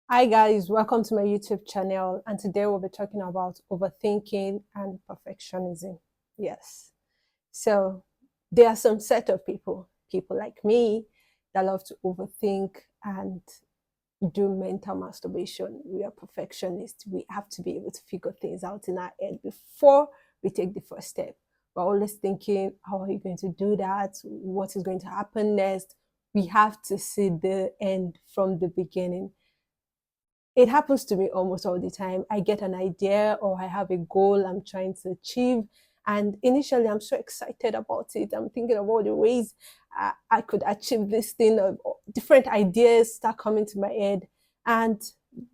Hi guys, welcome to my YouTube channel, and today we'll be talking about overthinking and perfectionism. Yes. So there are some set of people like me that love to overthink and do mental masturbation. We are perfectionists. We have to be able to figure things out in our head before we take the first step. We're always thinking, how are you going to do that? What is going to happen next? We have to see the end from the beginning. It happens to me almost all the time. I get an idea or I have a goal I'm trying to achieve. And initially, I'm so excited about it. I'm thinking of all the ways I could achieve this thing. Different ideas start coming to my head. And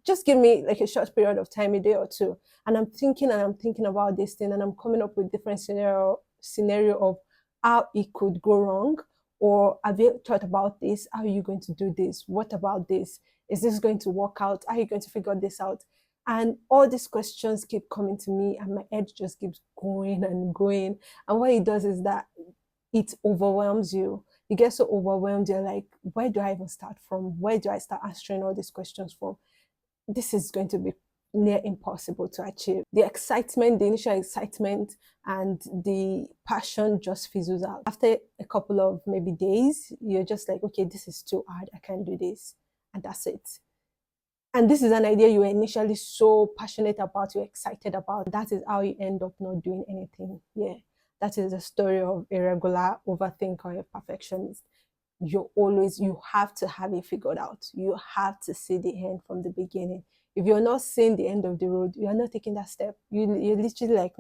just give me like a short period of time, a day or two. And I'm thinking about this thing, and I'm coming up with different scenario of how it could go wrong. Or have you thought about this? How are you going to do this? What about this? Is this going to work out? Are you going to figure this out? And all these questions keep coming to me, and my head just keeps going and going. And what it does is that it overwhelms you. You get so overwhelmed, you're like, where do I even start from? Where do I start answering all these questions from? This is going to be near impossible to achieve. The excitement, the initial excitement and the passion just fizzles out. After a couple of maybe days, you're just like, okay, this is too hard. I can't do this. And that's it. And this is an idea you were initially so passionate about, you're excited about. That is how you end up not doing anything. Yeah. That is the story of a regular overthinker or a perfectionist. You have to have it figured out. You have to see the end from the beginning. If you're not seeing the end of the road, you're not taking that step. You're literally like,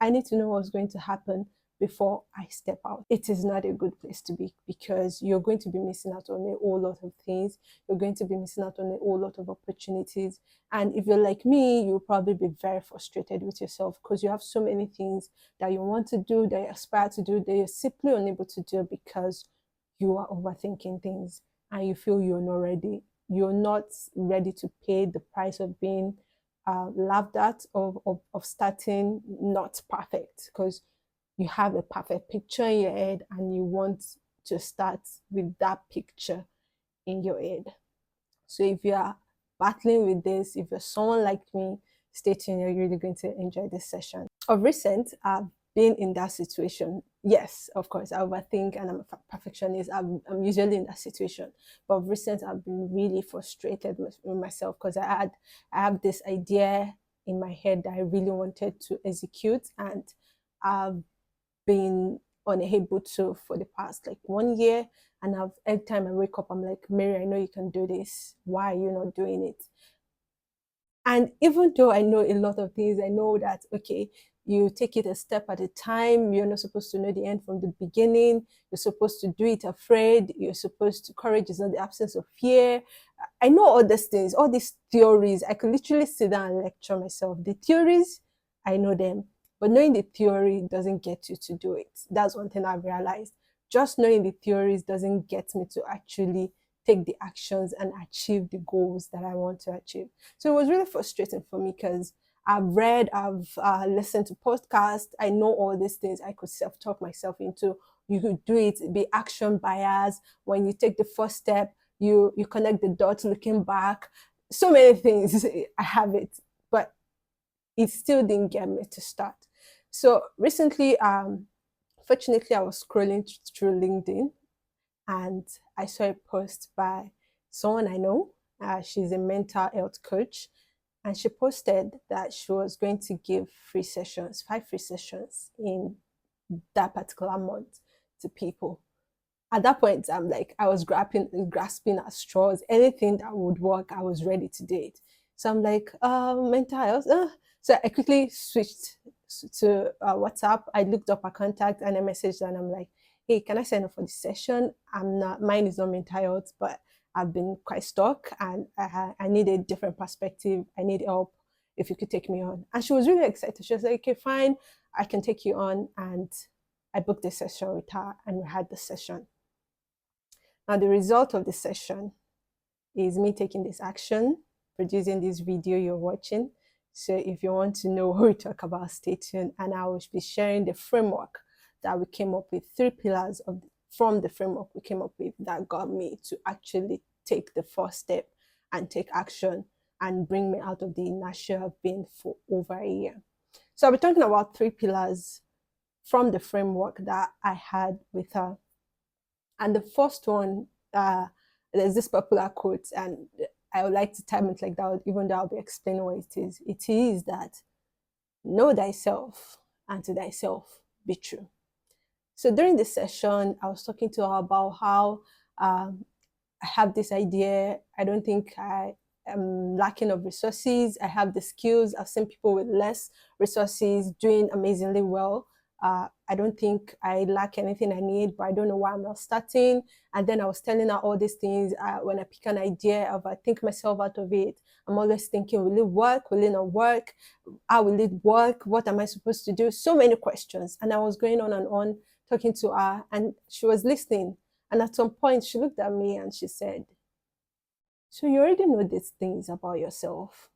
I need to know what's going to happen before I step out. It is not a good place to be, because you're going to be missing out on a whole lot of things. You're going to be missing out on a whole lot of opportunities. And if you're like me, you'll probably be very frustrated with yourself, because you have so many things that you want to do, that you aspire to do, that you're simply unable to do because you are overthinking things and you feel you're not ready. You're not ready to pay the price of being laughed at, of starting not perfect, because you have a perfect picture in your head and you want to start with that picture in your head. So if you are battling with this, if you're someone like me, stay tuned. You're really going to enjoy this session. Of recent, I've been in that situation. Yes, of course, I overthink and I'm a perfectionist. I'm usually in that situation. But of recent, I've been really frustrated with myself, because I have this idea in my head that I really wanted to execute, and I've been unable to for the past like 1 year. And every time I wake up, I'm like, Mary, I know you can do this. Why are you not doing it? And even though I know a lot of things, I know that, okay, you take it a step at a time. You're not supposed to know the end from the beginning. You're supposed to do it afraid. You're supposed to, courage is not the absence of fear. I know all these things, all these theories. I could literally sit down and lecture myself. The theories, I know them. But knowing the theory doesn't get you to do it. That's one thing I've realized. Just knowing the theories doesn't get me to actually take the actions and achieve the goals that I want to achieve. So it was really frustrating for me, because I've listened to podcasts. I know all these things. I could self-talk myself into. You could do it, be action bias. When you take the first step, you connect the dots looking back. So many things. I have it, but it still didn't get me to start. So recently, fortunately, I was scrolling through LinkedIn, and I saw a post by someone I know. She's a mental health coach, and she posted that she was going to give free sessions, 5 free sessions in that particular month to people. At that point, I'm like, I was grasping at straws. Anything that would work, I was ready to do it. So I'm like, mental health. So I quickly switched to WhatsApp. I looked up her contact and I messaged her, and I'm like, hey, can I sign up for this session? Mine is not mental health, but I've been quite stuck, and I need a different perspective. I need help. If you could take me on. And she was really excited. She was like, okay, fine, I can take you on. And I booked a session with her, and we had the session. Now, the result of the session is me taking this action, producing this video you're watching. So if you want to know what we talk about, stay tuned, and I will be sharing the framework that we came up with, 3 pillars from the framework we came up with that got me to actually take the first step and take action and bring me out of the inertia I've been for over a year. So I'll be talking about 3 pillars from the framework that I had with her. And the first one, there's this popular quote, and I would like to time it like that, even though I'll be explaining what it is. It is that know thyself and to thyself be true. So during the session, I was talking to her about how I have this idea. I don't think I am lacking of resources. I have the skills. I've seen people with less resources doing amazingly well. I don't think I lack anything I need, but I don't know why I'm not starting. And then I was telling her all these things. When I pick an idea, I think myself out of it. I'm always thinking, will it work? Will it not work? How will it work? What am I supposed to do? So many questions. And I was going on and on talking to her, and she was listening. And at some point, she looked at me and she said, so you already know these things about yourself?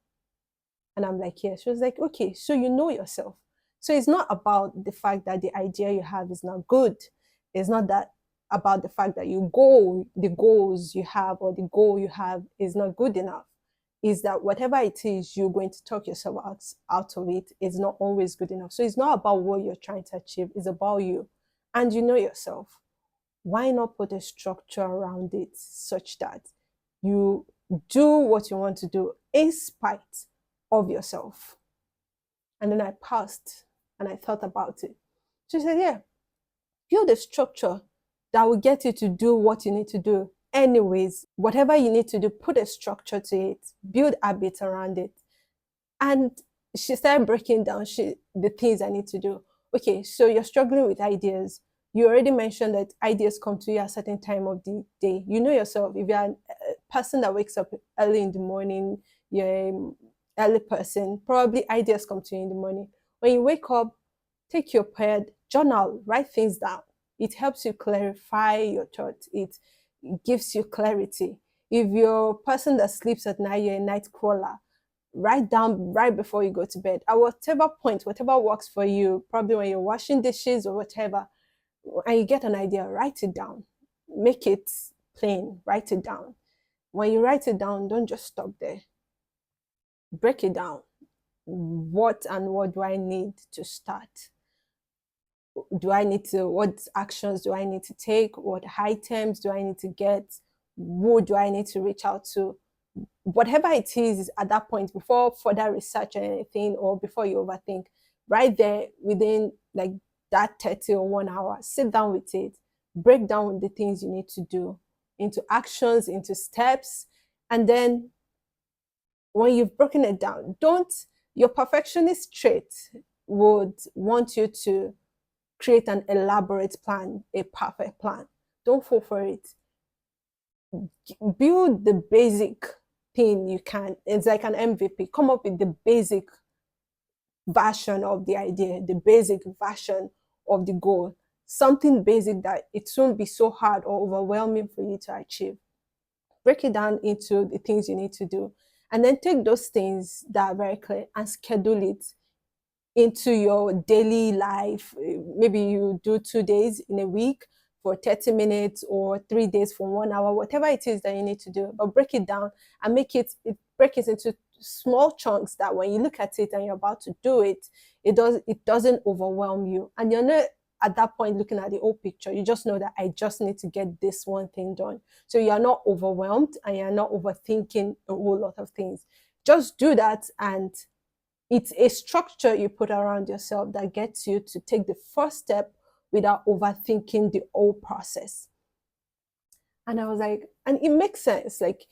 And I'm like, yeah. She was like, okay, so you know yourself. So it's not about the fact that the idea you have is not good. It's not that about the fact that the goals you have or the goal you have is not good enough. Is that whatever it is you're going to talk yourself out of it is not always good enough. So it's not about what you're trying to achieve. It's about you. And you know yourself. Why not put a structure around it such that you do what you want to do in spite of yourself? And then I paused and I thought about it. She said, yeah, build a structure that will get you to do what you need to do. Anyways, whatever you need to do, put a structure to it, build habits around it. And she started breaking down the things I need to do. Okay, so you're struggling with ideas. You already mentioned that ideas come to you at a certain time of the day. You know yourself. If you're a person that wakes up early in the morning, you're an early person, probably ideas come to you in the morning. When you wake up, take your pad, journal, write things down. It helps you clarify your thoughts. It gives you clarity. If you're a person that sleeps at night, you're a night crawler, write down right before you go to bed. At whatever point, whatever works for you, probably when you're washing dishes or whatever, and you get an idea, write it down. Make it plain, write it down. When you write it down, don't just stop there. Break it down. What do I need to start? What actions do I need to take? What items do I need to get? Who do I need to reach out to? Whatever it is at that point, before further research or anything, or before you overthink, right there within like that 30 or 1 hour, sit down with it, break down the things you need to do into actions, into steps. And then when you've broken it down, your perfectionist trait would want you to create an elaborate plan, a perfect plan. Don't fall for it. Build the basic thing you can. It's like an MVP. Come up with the basic version of the idea, the basic version of the goal. Something basic that it won't be so hard or overwhelming for you to achieve. Break it down into the things you need to do. And then take those things that are very clear and schedule it into your daily life. Maybe you do 2 days in a week for 30 minutes or 3 days for 1 hour, whatever it is that you need to do. But break it down and break it into small chunks that when you look at it and you're about to do it, it doesn't overwhelm you. And you're not at that point looking at the whole picture. You just know that I just need to get this one thing done. So you're not overwhelmed and you're not overthinking a whole lot of things. Just do that, and it's a structure you put around yourself that gets you to take the first step without overthinking the whole process. And I was like, and it makes sense. Like,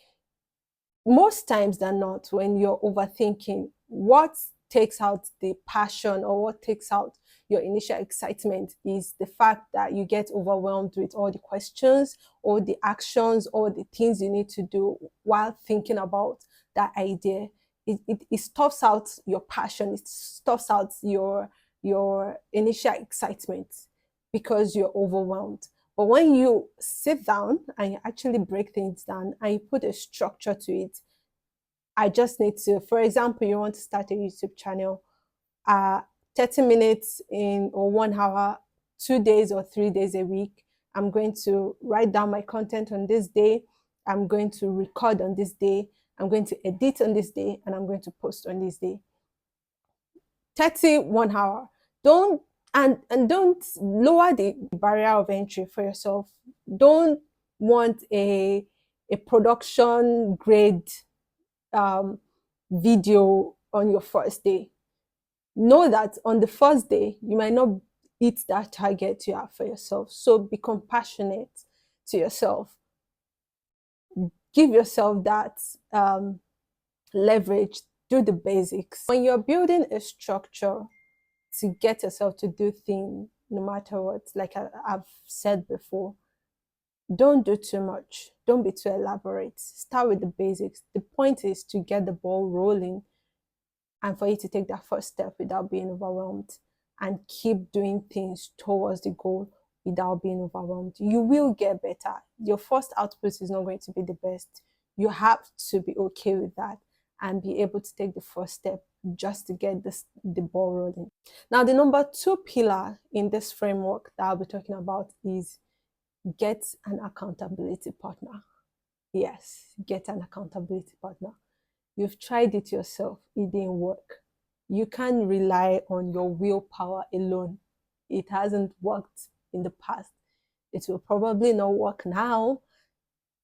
most times than not, when you're overthinking, what takes out the passion or what takes out your initial excitement is the fact that you get overwhelmed with all the questions or the actions or the things you need to do while thinking about that idea. It stuffs out your passion. It stuffs out your initial excitement because you're overwhelmed. But when you sit down and you actually break things down and you put a structure to it, I just need to, for example, you want to start a YouTube channel, 30 minutes in or 1 hour, 2 days or 3 days a week. I'm going to write down my content on this day. I'm going to record on this day. I'm going to edit on this day, and I'm going to post on this day. 31 hour. Don't and don't lower the barrier of entry for yourself. Don't want a production grade video on your first day. Know that on the first day you might not hit that target you have for yourself. So be compassionate to yourself. Give yourself that leverage. Do the basics. When you're building a structure to get yourself to do things, no matter what, like I've said before, don't do too much. Don't be too elaborate. Start with the basics. The point is to get the ball rolling and for you to take that first step without being overwhelmed, and keep doing things towards the goal without being overwhelmed. You will get better. Your first output is not going to be the best. You have to be okay with that and be able to take the first step just to get the ball rolling. Now, the number 2 pillar in this framework that I'll be talking about is get an accountability partner. Yes, get an accountability partner. You've tried it yourself, it didn't work. You can't rely on your willpower alone. It hasn't worked in the past. It will probably not work now.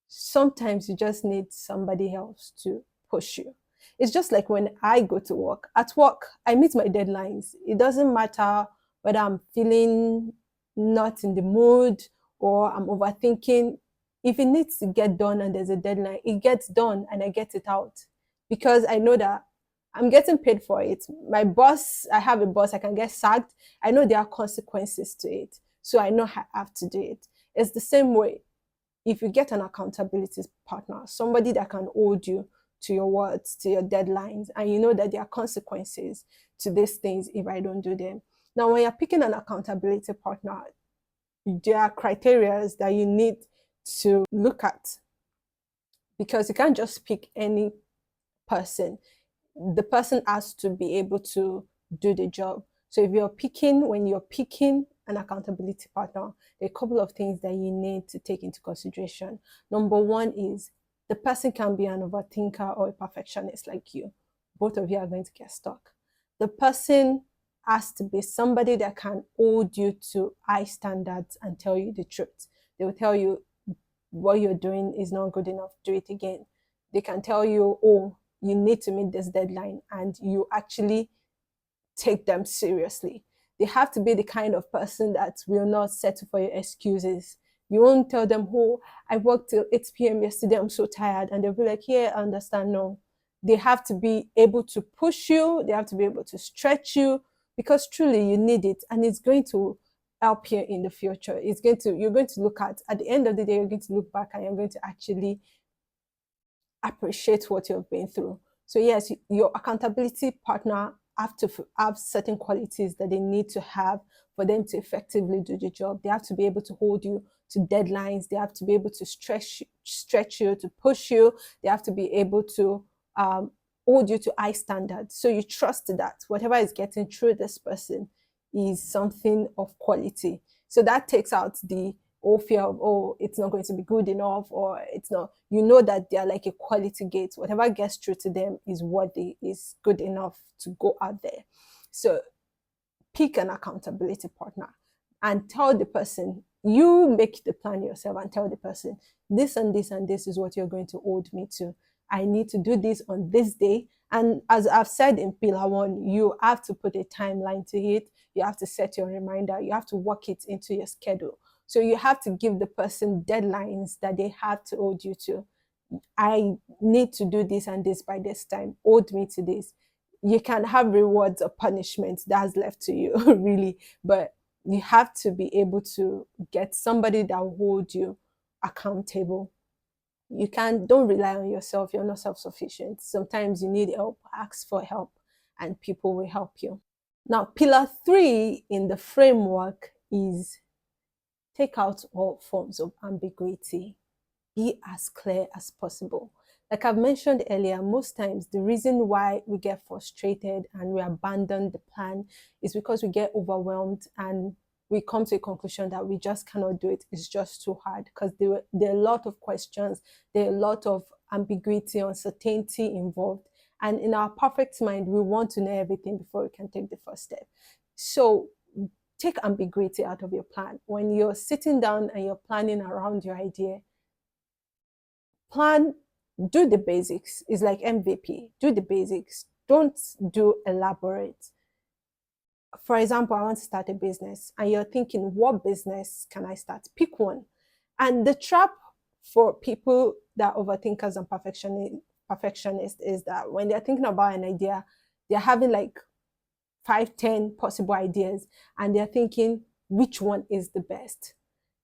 Sometimes you just need somebody else to push you. It's just like when I go to work. At work, I meet my deadlines. It doesn't matter whether I'm feeling not in the mood or I'm overthinking. If it needs to get done and there's a deadline, it gets done and I get it out, because I know that I'm getting paid for it. My boss, I have a boss, I can get sacked. I know there are consequences to it. So I know I have to do it. It's the same way. If you get an accountability partner, somebody that can hold you to your words, to your deadlines, and you know that there are consequences to these things if I don't do them. Now, when you're picking an accountability partner, there are criteria that you need to look at, because you can't just pick any person. The person has to be able to do the job. So when you're picking an accountability partner, there are a couple of things that you need to take into consideration. Number 1 is the person can be an overthinker or a perfectionist like you. Both of you are going to get stuck. The person has to be somebody that can hold you to high standards and tell you the truth. They will tell you what you're doing is not good enough, do it again. They can tell you, oh, you need to meet this deadline, and you actually take them seriously. They have to be the kind of person that will not settle for your excuses. You won't tell them, oh, I worked till 8 p.m. yesterday, I'm so tired. And they'll be like, yeah, I understand. No. They have to be able to push you. They have to be able to stretch you, because truly you need it. And it's going to help you in the future. You're going to look at the end of the day, you're going to look back and you're going to actually appreciate what you've been through. So yes, your accountability partner have to have certain qualities that they need to have for them to effectively do the job. They have to be able to hold you to deadlines. They have to be able to stretch you, to push you. They have to be able to hold you to high standards. So you trust that whatever is getting through this person is something of quality. So that takes out the whole fear of, oh, it's not going to be good enough, or it's not. You know that they're like a quality gate. Whatever gets through to them is is good enough to go out there. So pick an accountability partner and tell the person, you make the plan yourself and tell the person, this and this and this is what you're going to hold me to. I need to do this on this day. And as I've said in pillar 1, you have to put a timeline to it. You have to set your reminder. You have to work it into your schedule. So you have to give the person deadlines that they have to hold you to. I need to do this and this by this time. Hold me to this. You can have rewards or punishments. That's left to you, really. But you have to be able to get somebody that will hold you accountable. Don't rely on yourself. You're not self-sufficient. Sometimes you need help. Ask for help and people will help you. Now, pillar 3 in the framework is take out all forms of ambiguity. Be as clear as possible. Like I've mentioned earlier, most times the reason why we get frustrated and we abandon the plan is because we get overwhelmed and we come to a conclusion that we just cannot do it. It's just too hard, because there are a lot of questions, there are a lot of ambiguity, uncertainty involved. And in our perfect mind, we want to know everything before we can take the first step. So take ambiguity out of your plan. When you're sitting down and you're planning around your idea, plan, do the basics. It's like MVP. Do the basics. Don't do elaborate. For example, I want to start a business and you're thinking, what business can I start? Pick one. And the trap for people that are overthinkers and perfectionists is that when they're thinking about an idea, they're having like 5, 10 possible ideas and they're thinking, which one is the best?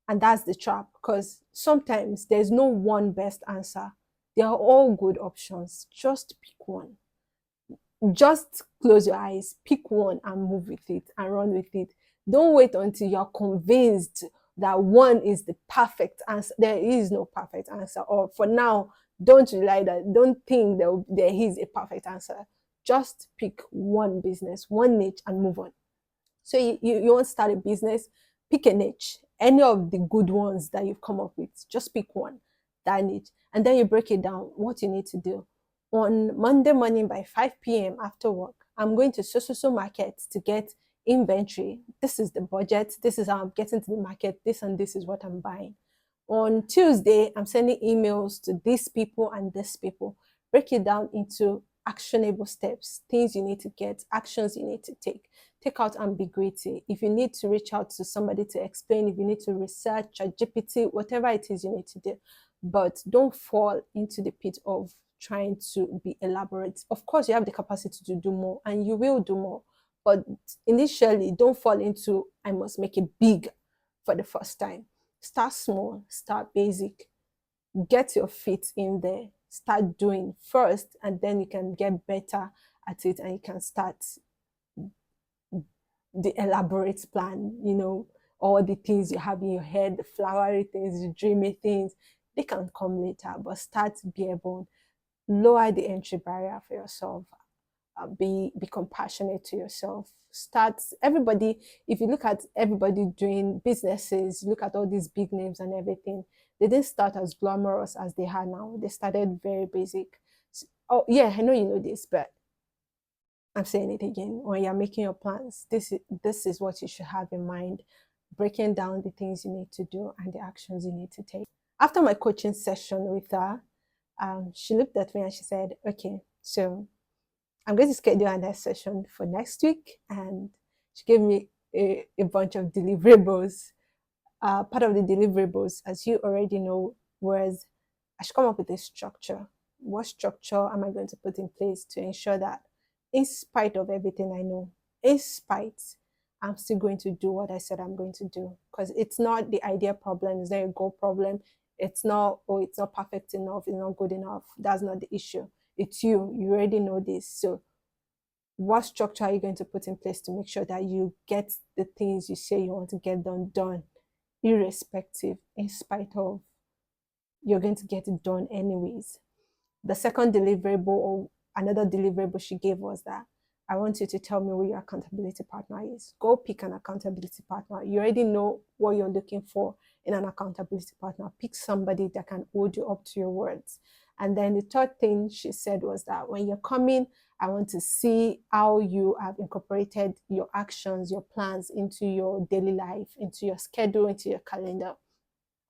And that's the trap, because sometimes there's no one best answer. They are all good options. Just pick one. Just close your eyes, pick one and move with it and run with it. Don't wait until you're convinced that one is the perfect answer. There is no perfect answer. Or for now, don't rely that, don't think there is a perfect answer. Just pick one business, one niche and move on. So you want to start a business, pick a niche, any of the good ones that you've come up with, just pick one, that niche, and then you break it down, what you need to do. On Monday morning by 5 p.m. after work, I'm going to so market to get inventory. This is the budget. This is how I'm getting to the market. This and this is what I'm buying. On Tuesday, I'm sending emails to these people and these people. Break it down into actionable steps, things you need to get, actions you need to take. Take out ambiguity. If you need to reach out to somebody to explain, if you need to research, ChatGPT, whatever it is you need to do. But don't fall into the pit of trying to be elaborate. Of course, you have the capacity to do more and you will do more. But initially, don't fall into, I must make it big for the first time. Start small, start basic, get your feet in there, start doing first, and then you can get better at it and you can start the elaborate plan, all the things you have in your head, the flowery things, the dreamy things, they can come later, but start bare bone. Lower the entry barrier for yourself. Be compassionate to yourself. Start, everybody, if you look at everybody doing businesses, look at all these big names and everything, they didn't start as glamorous as they are now. They started very basic. Oh yeah, I know you know this, but I'm saying it again. When you're making your plans, this is what you should have in mind, breaking down the things you need to do and the actions you need to take. After my coaching session with her, she looked at me and she said, okay, so I'm going to schedule another session for next week. And she gave me a bunch of deliverables. Part of the deliverables, as you already know, was I should come up with a structure. What structure am I going to put in place to ensure that, in spite of everything I know, I'm still going to do what I said I'm going to do? Because it's not the idea problem, it's not a goal problem. It's not, oh, it's not perfect enough, it's not good enough. That's not the issue. It's you. You already know this. So what structure are you going to put in place to make sure that you get the things you say you want to get done, irrespective, in spite of, you're going to get it done anyways? The second deliverable, or another deliverable she gave, was that I want you to tell me who your accountability partner is. Go pick an accountability partner. You already know what you're looking for in an accountability partner. Pick somebody that can hold you up to your words. And then the third thing she said was that when you're coming, I want to see how you have incorporated your actions, your plans into your daily life, into your schedule, into your calendar.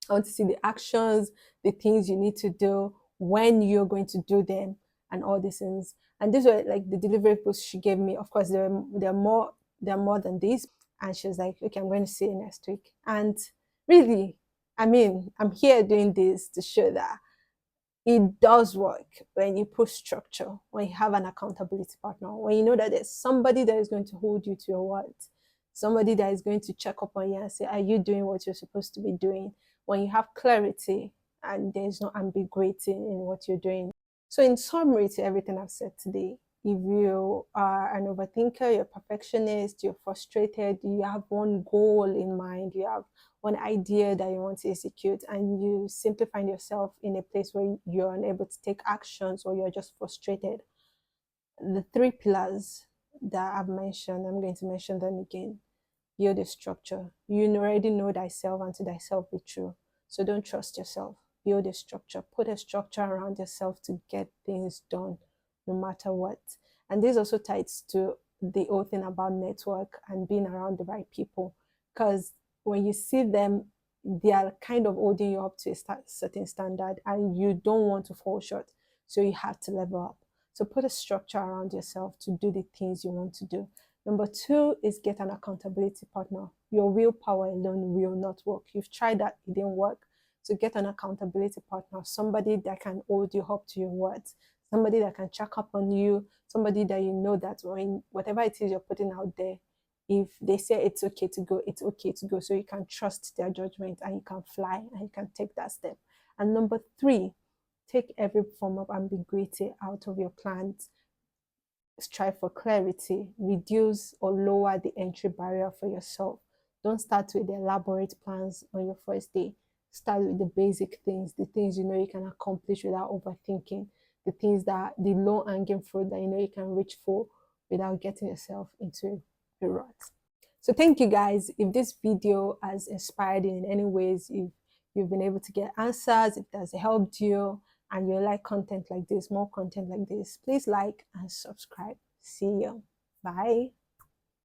I want to see the actions, the things you need to do, when you're going to do them, and all these things. And these were like the deliverables she gave me. Of course, there are more than this. And she was like, okay, I'm going to see you next week. And really, I mean, I'm here doing this to show that it does work when you put structure, when you have an accountability partner, when you know that there's somebody that is going to hold you to your words, somebody that is going to check up on you and say, are you doing what you're supposed to be doing? When you have clarity and there's no ambiguity in what you're doing. So in summary to everything I've said today, if you are an overthinker, you're a perfectionist, you're frustrated, you have one goal in mind, you have one idea that you want to execute, and you simply find yourself in a place where you're unable to take actions or you're just frustrated, the 3 pillars that I've mentioned, I'm going to mention them again. Build a structure. You already know thyself, and to thyself be true. So don't trust yourself. build a structure, put a structure around yourself to get things done no matter what. And this also ties to the whole thing about network and being around the right people, because when you see them, they are kind of holding you up to a certain standard and you don't want to fall short, so you have to level up. So put a structure around yourself to do the things you want to do. Number two is get an accountability partner. Your willpower alone will not work. You've tried that, it didn't work. So get an accountability partner, somebody that can hold you up to your words, somebody that can check up on you, somebody that you know that when whatever it is you're putting out there, if they say it's okay to go, it's okay to go. So you can trust their judgment and you can fly and you can take that step. And number three, take every form of ambiguity out of your plans. Strive for clarity, reduce or lower the entry barrier for yourself. Don't start with the elaborate plans on your first day. Start with the basic things, the things you know you can accomplish without overthinking, the things that the low hanging fruit that you know you can reach for without getting yourself into a rut. So thank you guys. If this video has inspired you in any ways, if you've been able to get answers, if it has helped you, and you like content like this, more content like this, please like and subscribe. See you. Bye.